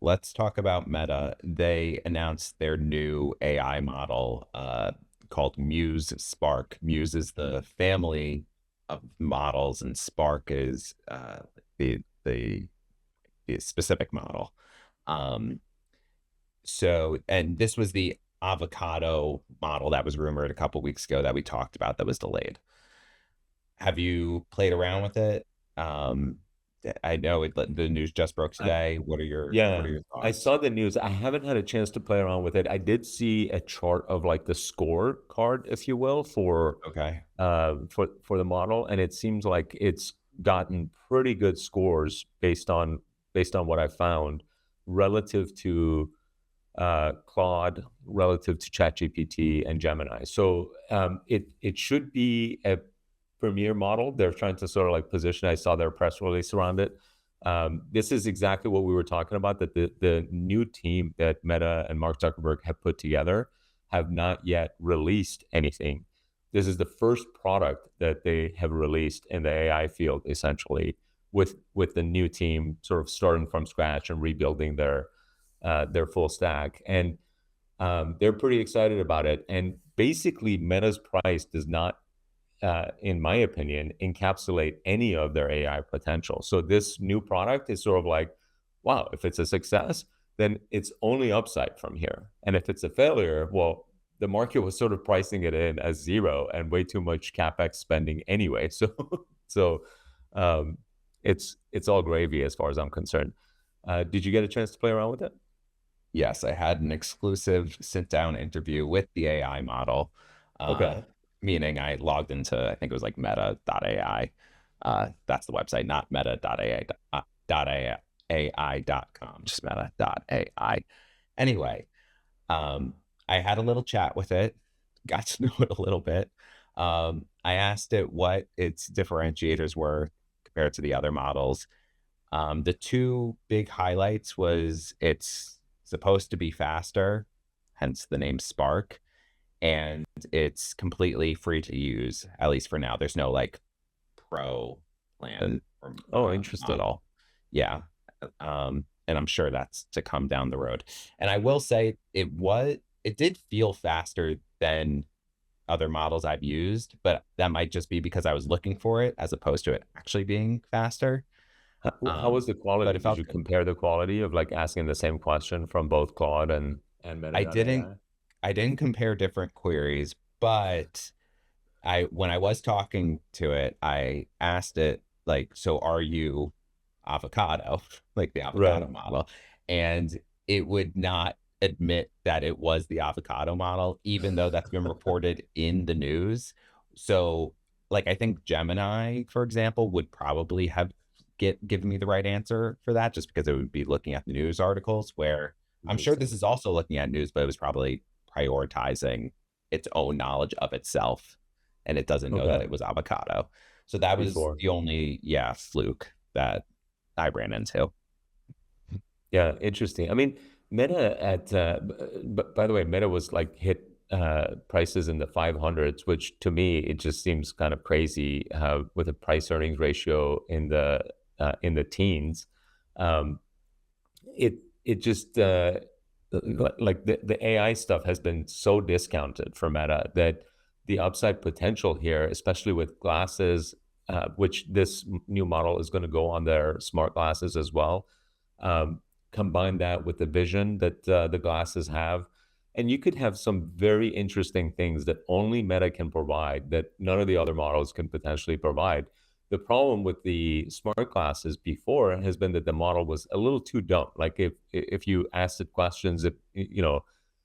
let's talk about Meta. They announced their new AI model called Muse Spark. Muse is the family of models, and Spark is the the the specific model. Um, and this was the avocado model that was rumored a couple weeks ago that we talked about that was delayed. Have you played around with it? Um, I know the news just broke I, today. What yeah, are your I thoughts? saw the news. I haven't had a chance to play around with it. I did see a chart of like the score card, if you will, Okay. for the model, and it seems like it's gotten pretty good scores based on what I found relative to Claude, relative to ChatGPT and Gemini. So it should be a premier model. They're trying to sort of like position. I saw their press release around it. This is exactly what we were talking about. That the new team that Meta and Mark Zuckerberg have put together have not yet released anything. This is the first product that they have released in the AI field, essentially, with the new team sort of starting from scratch and rebuilding their full stack. And they're pretty excited about it. And basically, Meta's price does not, in my opinion, encapsulate any of their AI potential. So this new product is sort of like, wow, if it's a success, then it's only upside from here. And if it's a failure, well, the market was sort of pricing it in as zero and way too much capex spending anyway. So um, it's all gravy as far as I'm concerned. Did you get a chance to play around with it? Yes, I had an exclusive sit down interview with the AI model, uh, Okay. meaning I logged into, I think it was like meta.ai. That's the website, not meta.ai, AI.com, just meta.ai. Anyway, I had a little chat with it, got to know it a little bit. I asked it what its differentiators were compared to the other models. The two big highlights was it's supposed to be faster, hence the name Spark, and it's completely free to use, at least for now. There's no like pro plan or Oh, interesting. model. Yeah. And I'm sure that's to come down the road. And I will say it did feel faster than other models I've used, but that might just be because I was looking for it as opposed to it actually being faster. How was the But quality? it Did felt you good. compare the quality of like asking the same question from both Claude and I Meta didn't AI? I didn't compare different queries, but I when I was talking to it, I asked it like, so are you avocado, like the Right. avocado model? And it would not admit that it was the avocado model, even though that's been reported in the news. So like I think Gemini, for example, would probably have given me the right answer for that just because it would be looking at the news articles where I'm sure this Interesting. is also looking at news, but it was probably prioritizing its own knowledge of itself and it doesn't know that Okay. it was avocado. So that was Before. the only, yeah, fluke that I ran into. Yeah, interesting. I mean, Meta by the way, Meta was like hit prices in the 500s, which to me it just seems kind of crazy with a price earnings ratio in the teens. Um, it it just like the AI stuff has been so discounted for Meta that the upside potential here, especially with glasses, which this new model is going to go on their smart glasses as well. Um, Combine that with the vision that the glasses have, and you could have some very interesting things that only Meta can provide that none of the other models can potentially provide. The problem with the smart glasses before has been that the model was a little too dumb. Like if you asked it questions, if you know,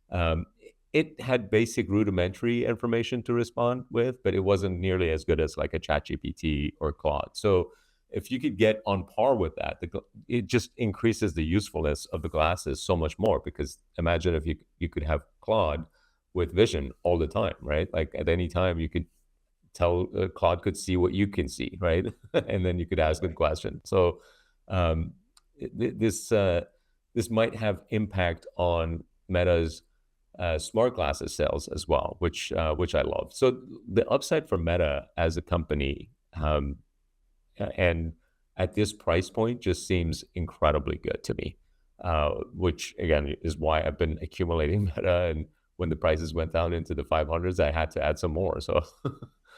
um, it had basic rudimentary information to respond with, but it wasn't nearly as good as like a ChatGPT or Claude. So if you could get on par with that, it just increases the usefulness of the glasses so much more. Because imagine if you could have Claude with vision all the time, right? Like at any time you could tell Claude could see what you can see, right? And then you could ask it Totally. question. So um, this might have impact on Meta's smart glasses sales as well, which I love. So the upside for Meta as a company and at this price point just seems incredibly good to me. which again is why I've been accumulating Meta. And when the prices went down into the 500s, I had to add some more. So